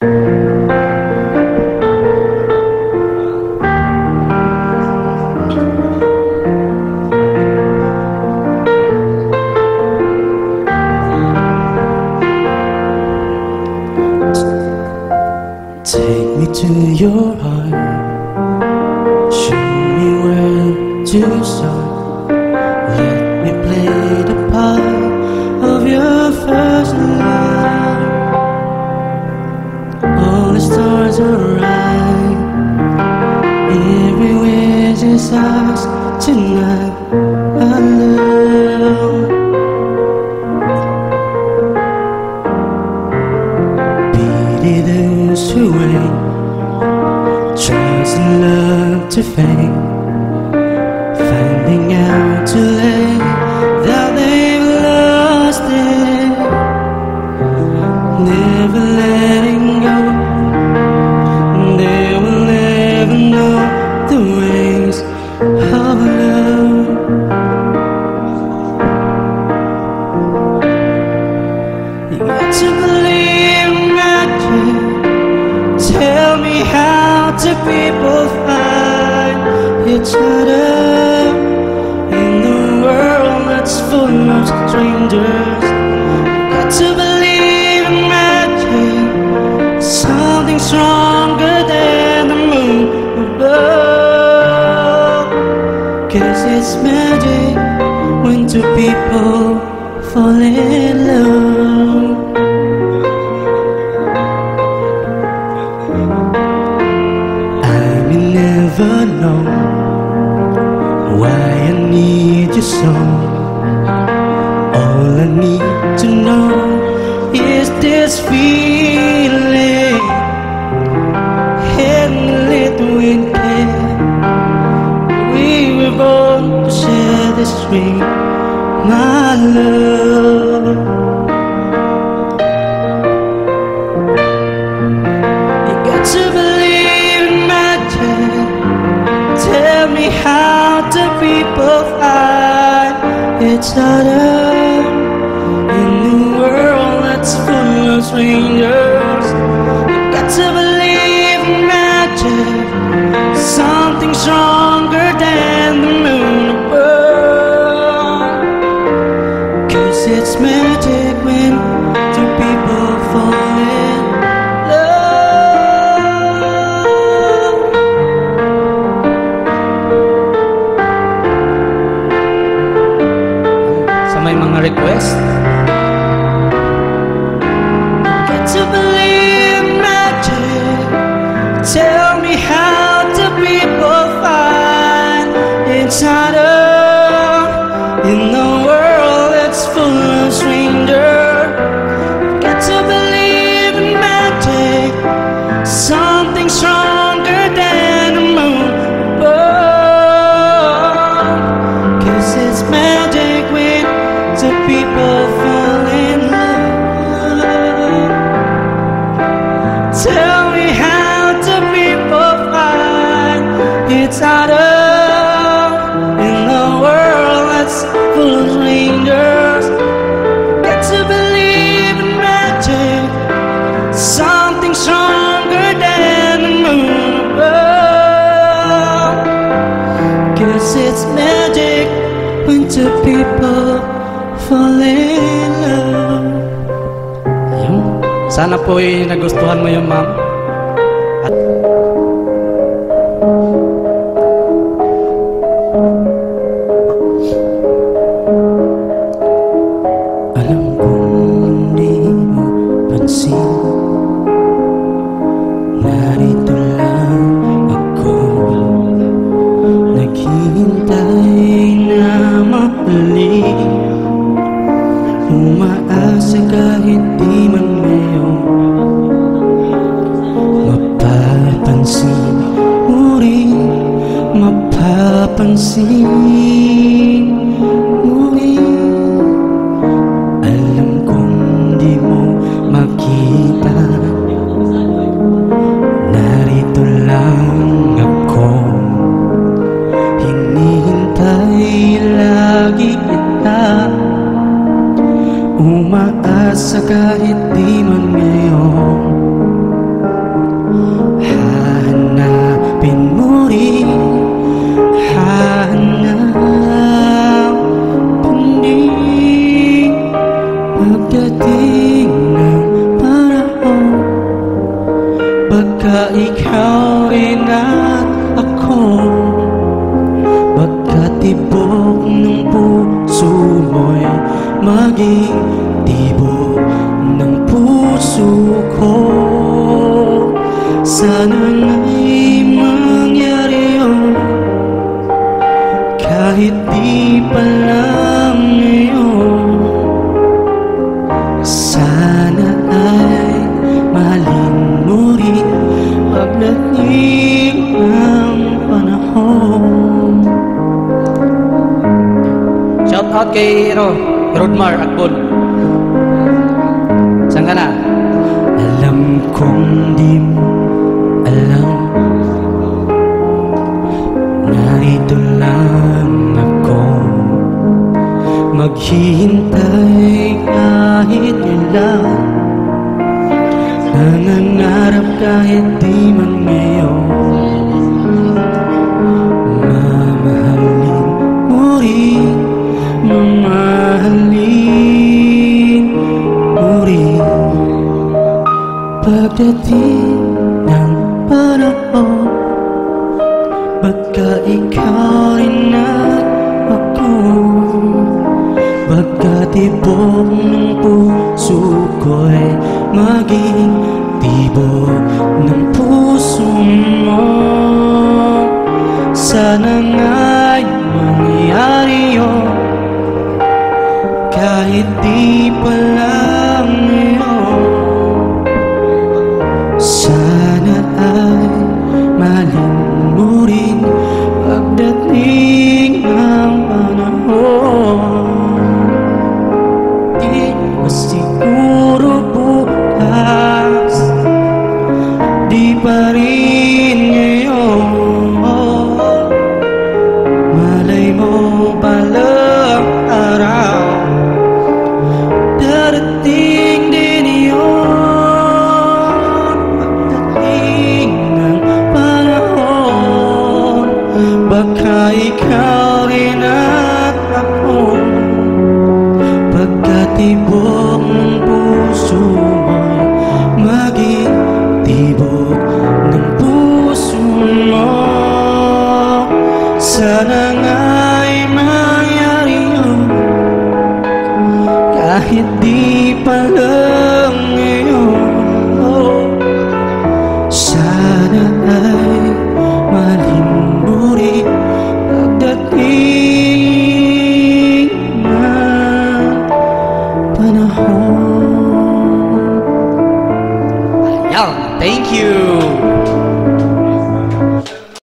Take me to your heart, show me where to start. Let me play the part of your first love. All the stars are right, everywhere just us tonight. I love. Pity those who wait, trust in love to fade, finding out too late that they've lost it. Never letting go, they will never know the ways of love. You got to believe in magic. Tell me how do people find each other in the world that's full of strangers? Got to believe in magic, something stronger than the moon above. 'Cause it's magic when two people fall in love. Never know why I need you so. All I need to know is this feeling, handle it with care. We were born to share this dream, my love. You got to believe in magic. Tell me how do people find each other in the world that's full of strangers? You got to believe in magic, something stronger than the moon above. 'Cause it's magic when two people fall in love. Sa may mga request, get to believe in magic. Tell me how do people find each other in the world that's full of strangers? Get to believe in magic, something stronger than the moon above. 'Cause it's magic when two people fall in love. Tell me how do people find each other in the world that's full of strangers? Get to believe in magic, something stronger than the moon above. 'Cause it's magic when two people fall in love. Ayun. Sana po ay nagustuhan mo yung ma'am. At alam kong di mo pansin, narito lang ako, naghihintay na maulit. Umaasa kahit di man ngayon, mapapansin mo rin, mapapansin mo rin. Alam kong di mo makita, narito lang ako, hinihintay lagi kita. Umaasa kahit di man ngayon, ikaw rin at ako, pagkatibok ng puso mo'y maging tibok ng puso ko. Sana nga'y mangyari yun, kahit di pa lang ngayon. Sana ay mahalin mo rin pagdating ng panahon. Shout out kay Rodmar Akbon. Saan ka na? Alam kong di mo alam, narito lang ako, maghihintay kahit ilan, nangangarap kahit di man ngayon. Mamahalin mo rin, mamahalin mo rin pagdating ng panahon, pagka ikaw rin at ako, pagkatibok ng puso ko'y maging tibok ng puso mo. Sana nga'y mangyari yun, kahit di pa lang ngayon. Sana ay mahalin mo rin pagdating ng panahon. Di masiguro bukas, di pa rin ngayon. Malay mo balang araw, darating din yun. Pagdating ng panahon, baka ikaw rin at ako, pagkatibok ng puso mo'y maging tibok ng puso mo. Sana nga'y mangyari yun, kahit di pa lang ngayon. Sana ay mahalin mo rin pagdating ng panahon. Ayan, thank you.